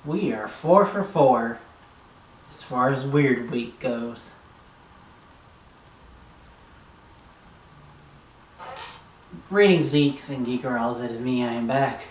We are 4 for 4 as far as Weird Week goes. Greetings, geeks and geek girls. It is me. I am back.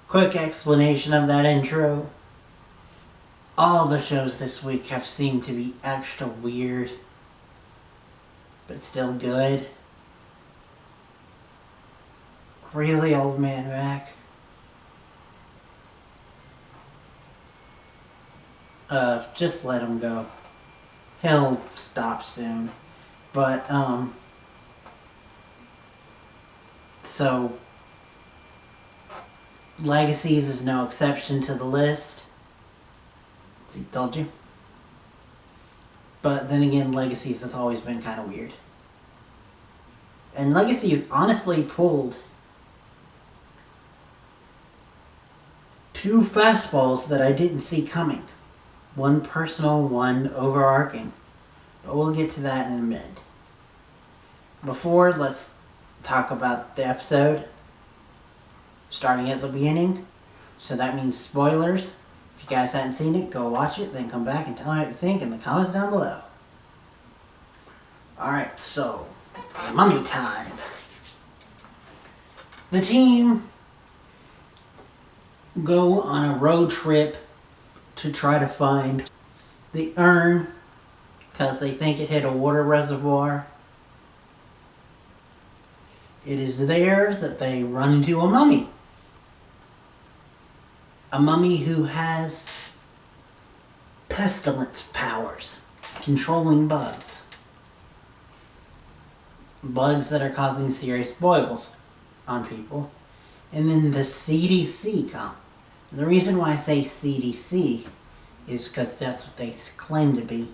Quick explanation of that intro. All the shows this week have seemed to be extra weird, but still good. Really, old man Mac? Just let him go. He'll stop soon. But, so, Legacies is no exception to the list. See, told you. But then again, Legacies has always been kind of weird. And Legacies honestly pulled 2 fastballs that I didn't see coming. One personal, one overarching. But we'll get to that in a minute. Before, let's talk about the episode. Starting at the beginning. So that means spoilers. If you guys hadn't seen it, go watch it. Then come back and tell me what you think in the comments down below. Alright, so mummy time. The team go on a road trip to try to find the urn because they think it hit a water reservoir. It is there that they run into a mummy. A mummy who has pestilence powers, controlling bugs. Bugs that are causing serious boils on people. And then the CDC come. And the reason why I say CDC is because that's what they claim to be.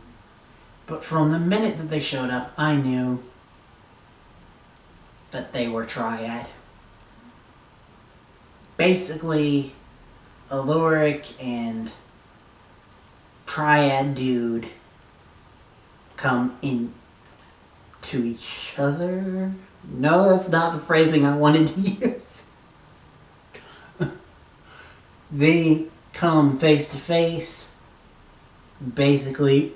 But from the minute that they showed up, I knew that they were Triad. Basically, Aluric and Triad dude come in to each other. No, that's not the phrasing I wanted to use. They come face to face, basically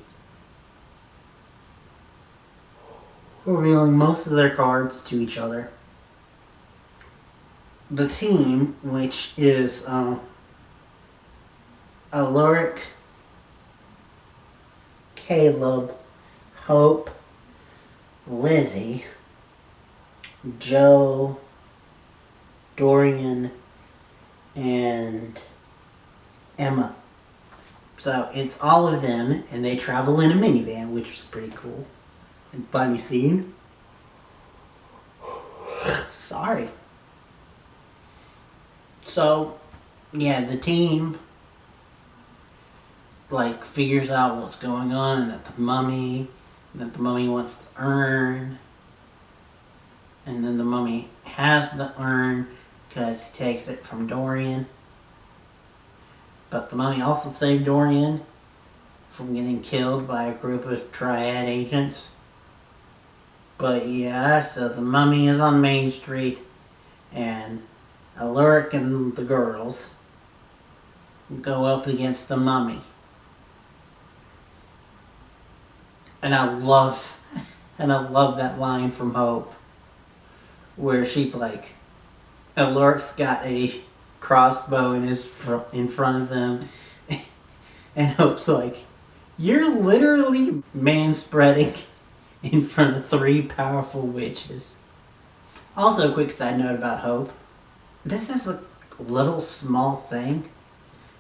revealing most of their cards to each other. The team, which is Aluric, Caleb, Hope, Lizzie, Joe, Dorian, and Emma. So it's all of them, and they travel in a minivan, which is pretty cool and funny scene. Sorry. So, yeah, the team figures out what's going on, and that the mummy wants the urn, and then the mummy has the urn because he takes it from Dorian. But the mummy also saved Dorian from getting killed by a group of Triad agents. But yeah, so the mummy is on Main Street, and Aluric and the girls go up against the mummy. And I love that line from Hope, where she's like, Aluric's got a crossbow in front of them, and Hope's like, you're literally manspreading in front of 3 powerful witches. Also, a quick side note about Hope. This is a little small thing,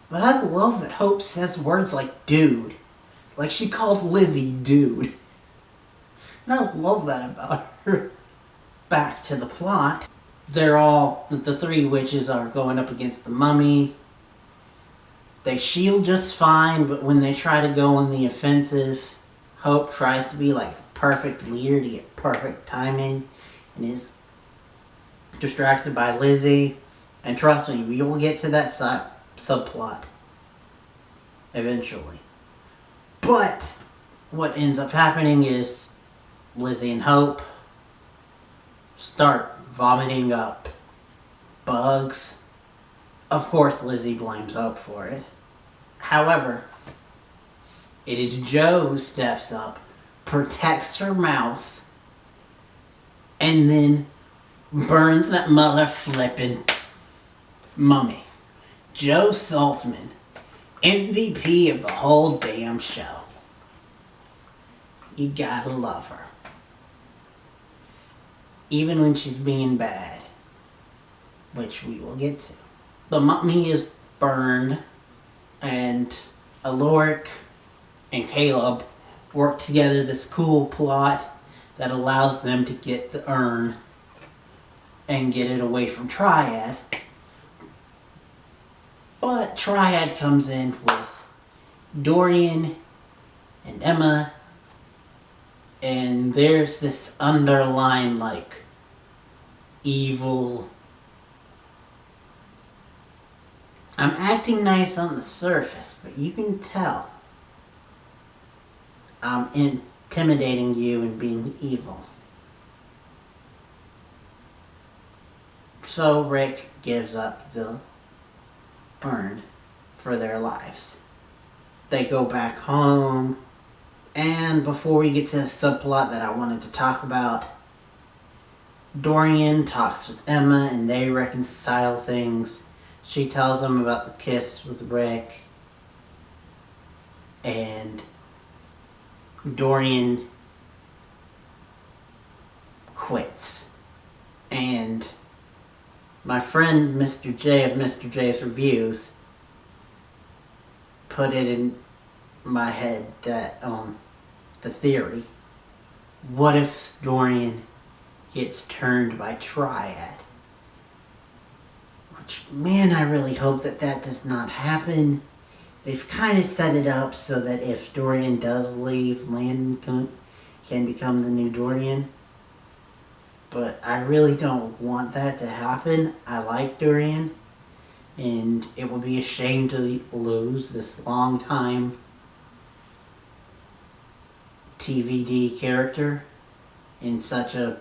but I love that Hope says words like dude. Like she called Lizzie dude. And I love that about her. Back to the plot. The 3 witches are going up against the mummy. They shield just fine, but when they try to go on the offensive, Hope tries to be like the perfect leader to get perfect timing and is distracted by Lizzie. And trust me, we will get to that subplot eventually. But what ends up happening is Lizzie and Hope start vomiting up bugs Of course, Lizzie blames Hope for it. However, it is Joe who steps up, protects her mouth, and then burns that mother flippin' mummy. Joe Saltzman, MVP of the whole damn show. You gotta love her. Even when she's being bad, which we will get to. The mummy is burned, and Aloric and Caleb work together this cool plot that allows them to get the urn and get it away from Triad. But Triad comes in with Dorian and Emma, and there's this underlying, like, evil. I'm acting nice on the surface, but you can tell I'm intimidating you and being evil. So Rick gives up the urn for their lives. They go back home, and before we get to the subplot that I wanted to talk about, Dorian talks with Emma and they reconcile things. She tells him about the kiss with Rick, and Dorian quits. And my friend Mr. J of Mr. J's Reviews put it in my head that the theory, what if Dorian gets turned by Triad? Which, man, I really hope that does not happen. They've kind of set it up so that if Dorian does leave, Landon can become the new Dorian. But I really don't want that to happen. I like Dorian, and it would be a shame to lose this long time TVD character in such a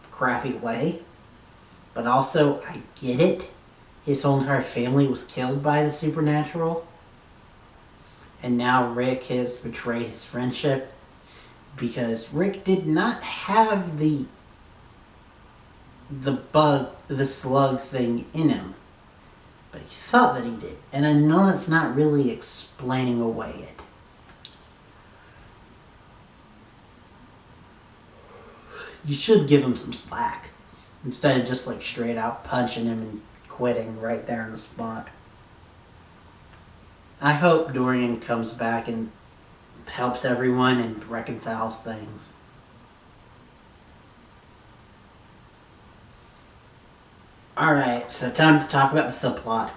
crappy way. But also, I get it. His whole entire family was killed by the supernatural. And now Rick has betrayed his friendship because Rick did not have the slug thing in him. But he thought that he did. And I know that's not really explaining away it. You should give him some slack. Instead of just like straight out punching him and quitting right there on the spot. I hope Dorian comes back and helps everyone and reconciles things. Alright, so time to talk about the subplot.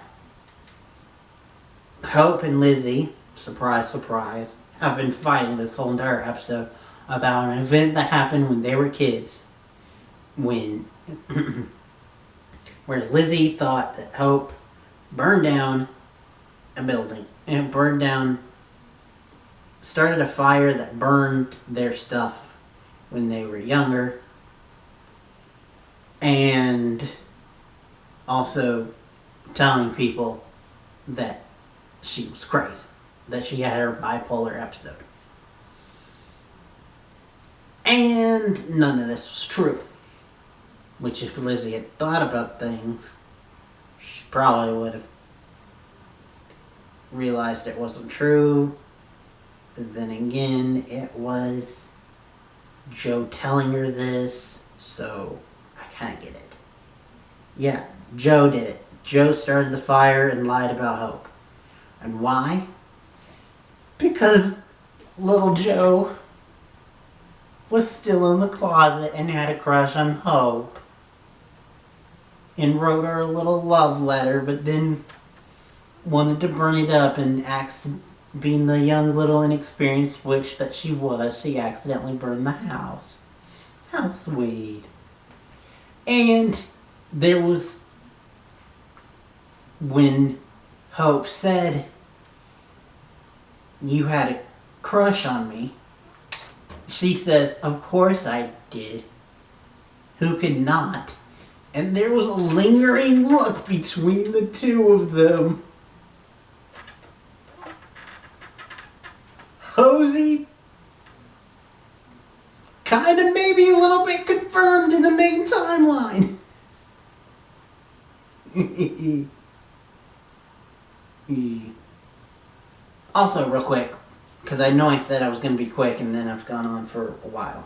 Hope and Lizzie, surprise, surprise, have been fighting this whole entire episode about an event that happened when they were kids. When where Lizzie thought that Hope burned down a building and started a fire that burned their stuff when they were younger, and also telling people that she was crazy, that she had her bipolar episode. And none of this was true. Which, if Lizzie had thought about things, she probably would have realized it wasn't true. But then again, it was Joe telling her this, so I kind of get it. Yeah, Joe did it. Joe started the fire and lied about Hope. And why? Because little Joe was still in the closet and had a crush on Hope. And wrote her a little love letter, but then wanted to burn it up, and being the young little inexperienced witch that she was, she accidentally burned the house. How sweet. And there was, when Hope said, "You had a crush on me," she says, "Of course I did. Who could not?" And there was a lingering look between the two of them. Hosie kind of maybe a little bit confirmed in the main timeline. Also, real quick, because I know I said I was going to be quick and then I've gone on for a while.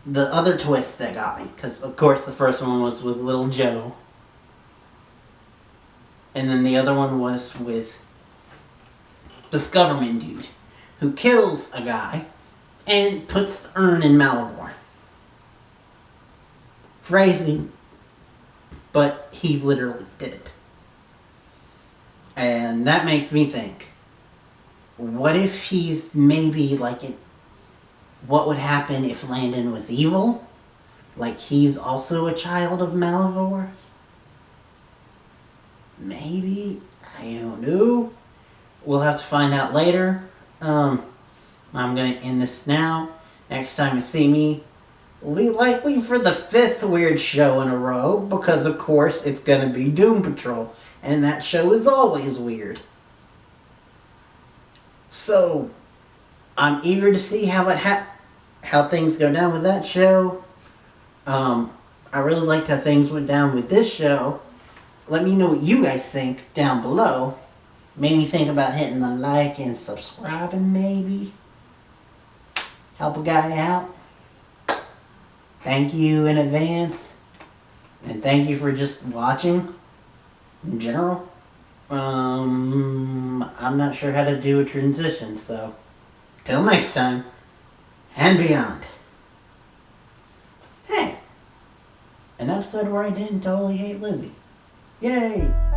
The other twist that got me, because of course the first one was with Little Joe. And then the other one was with this government dude who kills a guy and puts the urn in Malivore. Phrasing, but he literally did. And that makes me think, what if he's maybe like what would happen if Landon was evil? Like he's also a child of Malivore? Maybe? I don't know. We'll have to find out later. I'm gonna end this now. Next time you see me will be likely for the 5th weird show in a row, because of course it's gonna be Doom Patrol, and that show is always weird. So I'm eager to see how things go down with that show. I really liked how things went down with this show. Let me know what you guys think down below. Made me think about hitting the like and subscribing, maybe. Help a guy out. Thank you in advance. And thank you for just watching in general. I'm not sure how to do a transition, so till next time and beyond. Hey, an episode where I didn't totally hate Lizzie. Yay!